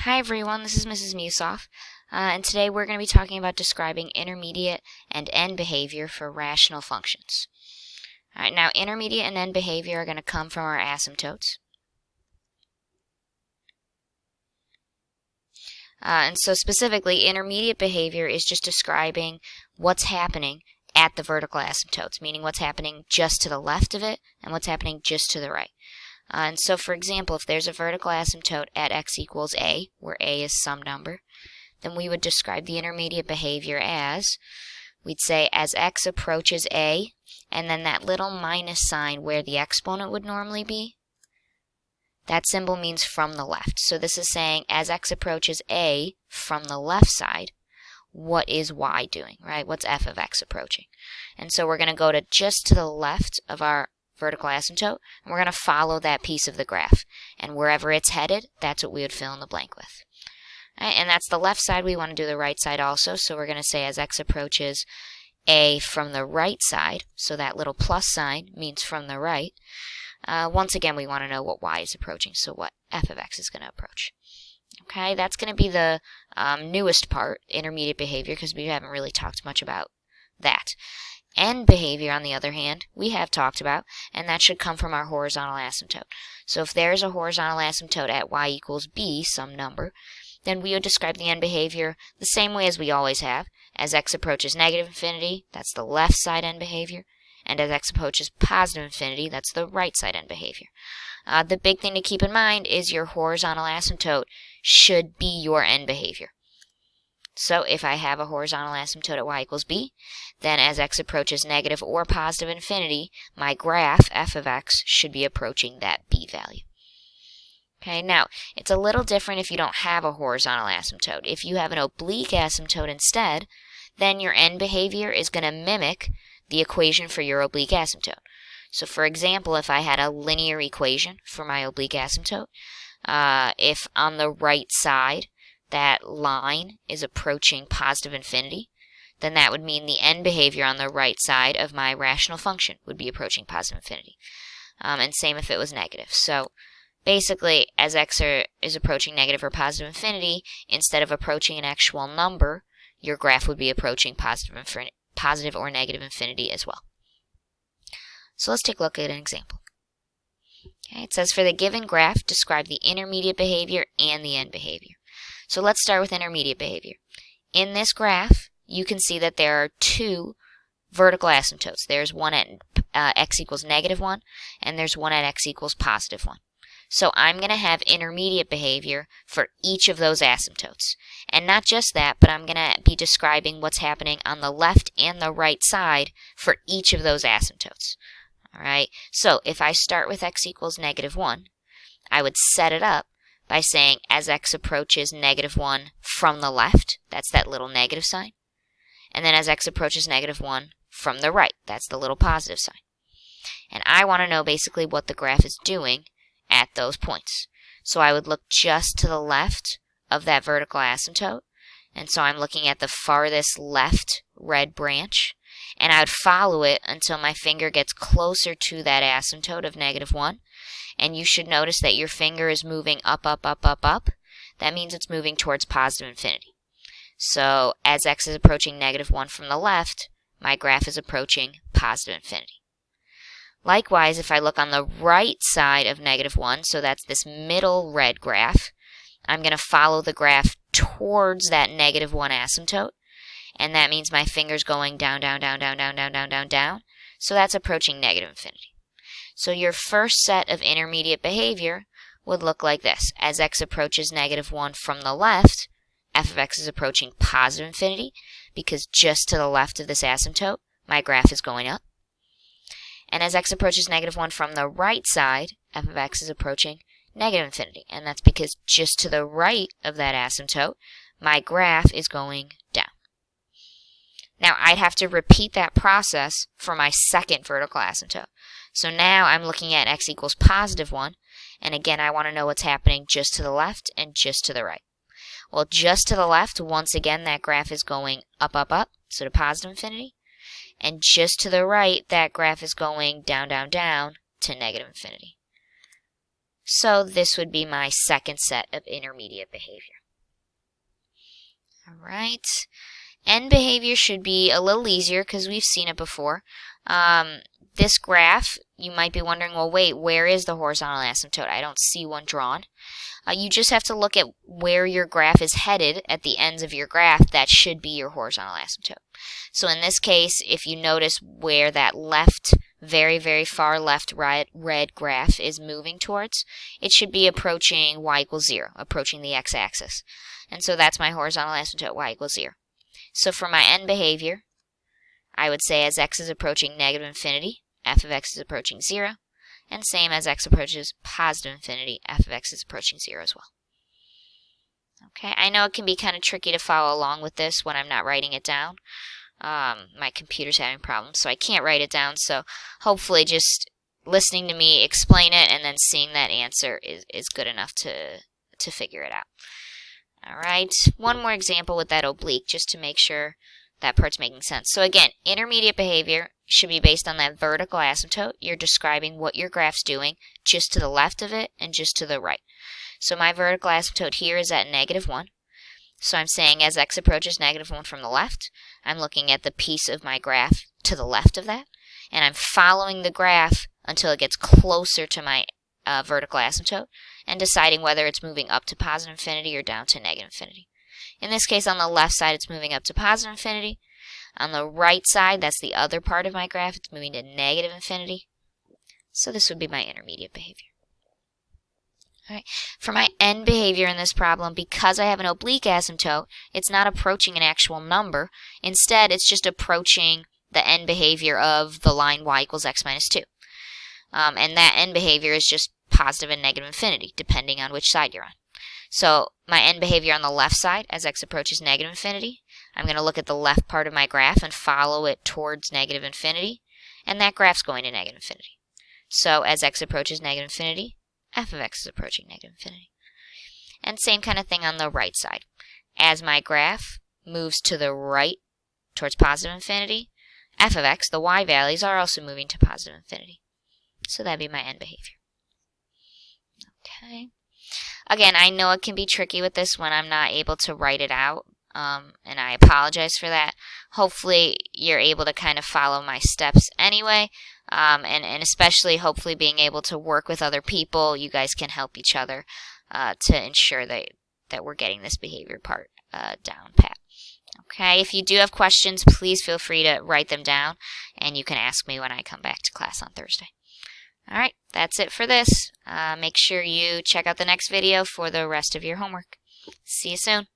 Hi everyone, this is Mrs. Musoff, and today we're going to be talking about describing intermediate and end behavior for rational functions. Alright, now intermediate and end behavior are going to come from our asymptotes. And so specifically, intermediate behavior is just describing what's happening at the vertical asymptotes, meaning what's happening just to the left of it and what's happening just to the right. And so, for example, if there's a vertical asymptote at x equals a, where a is some number, then we would describe the intermediate behavior as, we'd say as x approaches a, and then that little minus sign where the exponent would normally be, that symbol means from the left. So this is saying as x approaches a from the left side, what is y doing, right? What's f of x approaching? And so we're going to go to just to the left of our vertical asymptote, and we're going to follow that piece of the graph. And wherever it's headed, that's what we would fill in the blank with. Right, and that's the left side. We want to do the right side also, so we're going to say as x approaches a from the right side, so that little plus sign means from the right. Once again, we want to know what y is approaching, so what f of x is going to approach. Okay, that's going to be the newest part, intermediate behavior, because we haven't really talked much about that. End behavior, on the other hand, we have talked about, and that should come from our horizontal asymptote. So if there's a horizontal asymptote at y equals b, some number, then we would describe the end behavior the same way as we always have. As x approaches negative infinity, that's the left side end behavior, and as x approaches positive infinity, that's the right side end behavior. The big thing to keep in mind is your horizontal asymptote should be your end behavior. So if I have a horizontal asymptote at y equals b, then as x approaches negative or positive infinity, my graph, f of x, should be approaching that b value. Okay, now, it's a little different if you don't have a horizontal asymptote. If you have an oblique asymptote instead, then your end behavior is going to mimic the equation for your oblique asymptote. So for example, if I had a linear equation for my oblique asymptote, if on the right side that line is approaching positive infinity, then that would mean the end behavior on the right side of my rational function would be approaching positive infinity. And same if it was negative. So basically, as x is approaching negative or positive infinity, instead of approaching an actual number, your graph would be approaching positive or negative infinity as well. So let's take a look at an example. Okay, it says for the given graph, describe the intermediate behavior and the end behavior. So let's start with intermediate behavior. In this graph, you can see that there are two vertical asymptotes. There's one at x equals negative 1, and there's one at x equals positive 1. So I'm going to have intermediate behavior for each of those asymptotes. And not just that, but I'm going to be describing what's happening on the left and the right side for each of those asymptotes. Alright, so if I start with x equals negative 1, I would set it up by saying as x approaches negative 1 from the left, that's that little negative sign, and then as x approaches negative 1 from the right, that's the little positive sign. And I want to know basically what the graph is doing at those points. So I would look just to the left of that vertical asymptote, and so I'm looking at the farthest left red branch, and I would follow it until my finger gets closer to that asymptote of negative 1. And you should notice that your finger is moving up, up, up, up, up. That means it's moving towards positive infinity. So as x is approaching negative 1 from the left, my graph is approaching positive infinity. Likewise, if I look on the right side of negative 1, so that's this middle red graph, I'm going to follow the graph towards that negative 1 asymptote. And that means my finger's going down, down, down, down, down, down, down, down, down. So that's approaching negative infinity. So your first set of intermediate behavior would look like this. As x approaches negative 1 from the left, f of x is approaching positive infinity, because just to the left of this asymptote, my graph is going up. And as x approaches negative 1 from the right side, f of x is approaching negative infinity. And that's because just to the right of that asymptote, my graph is going down. Now, I'd have to repeat that process for my second vertical asymptote. So now I'm looking at x equals positive 1, and again, I want to know what's happening just to the left and just to the right. Well, just to the left, once again, that graph is going up, up, up, so to positive infinity. And just to the right, that graph is going down, down, down to negative infinity. So this would be my second set of intermediate behavior. All right. End behavior should be a little easier because we've seen it before. This graph, you might be wondering, well, wait, where is the horizontal asymptote? I don't see one drawn. You just have to look at where your graph is headed at the ends of your graph. That should be your horizontal asymptote. So in this case, if you notice where that left, very, very far left red graph is moving towards, it should be approaching y equals 0, approaching the x-axis. And so that's my horizontal asymptote, y equals 0. So for my end behavior, I would say as x is approaching negative infinity, f of x is approaching 0. And same as x approaches positive infinity, f of x is approaching 0 as well. Okay, I know it can be kind of tricky to follow along with this when I'm not writing it down. My computer's having problems, so I can't write it down. So hopefully just listening to me explain it and then seeing that answer is good enough to figure it out. All right, one more example with that oblique just to make sure that part's making sense. So again, intermediate behavior should be based on that vertical asymptote. You're describing what your graph's doing just to the left of it and just to the right. So my vertical asymptote here is at -1. So I'm saying as x approaches -1 from the left, I'm looking at the piece of my graph to the left of that, and I'm following the graph until it gets closer to my vertical asymptote and deciding whether it's moving up to positive infinity or down to negative infinity. In this case, on the left side, it's moving up to positive infinity. On the right side, that's the other part of my graph, it's moving to negative infinity. So this would be my intermediate behavior. All right. For my end behavior in this problem, because I have an oblique asymptote, it's not approaching an actual number. Instead, it's just approaching the end behavior of the line y equals x minus 2. And that end behavior is just positive and negative infinity, depending on which side you're on. So my end behavior on the left side, as x approaches negative infinity, I'm going to look at the left part of my graph and follow it towards negative infinity, and that graph's going to negative infinity. So as x approaches negative infinity, f of x is approaching negative infinity. And same kind of thing on the right side. As my graph moves to the right towards positive infinity, f of x, the y values, are also moving to positive infinity. So that'd be my end behavior. Okay. Again, I know it can be tricky with this when I'm not able to write it out, and I apologize for that. Hopefully, you're able to kind of follow my steps anyway, and especially hopefully being able to work with other people. You guys can help each other to ensure that we're getting this behavior part down pat. Okay, if you do have questions, please feel free to write them down, and you can ask me when I come back to class on Thursday. All right, that's it for this. Make sure you check out the next video for the rest of your homework. See you soon.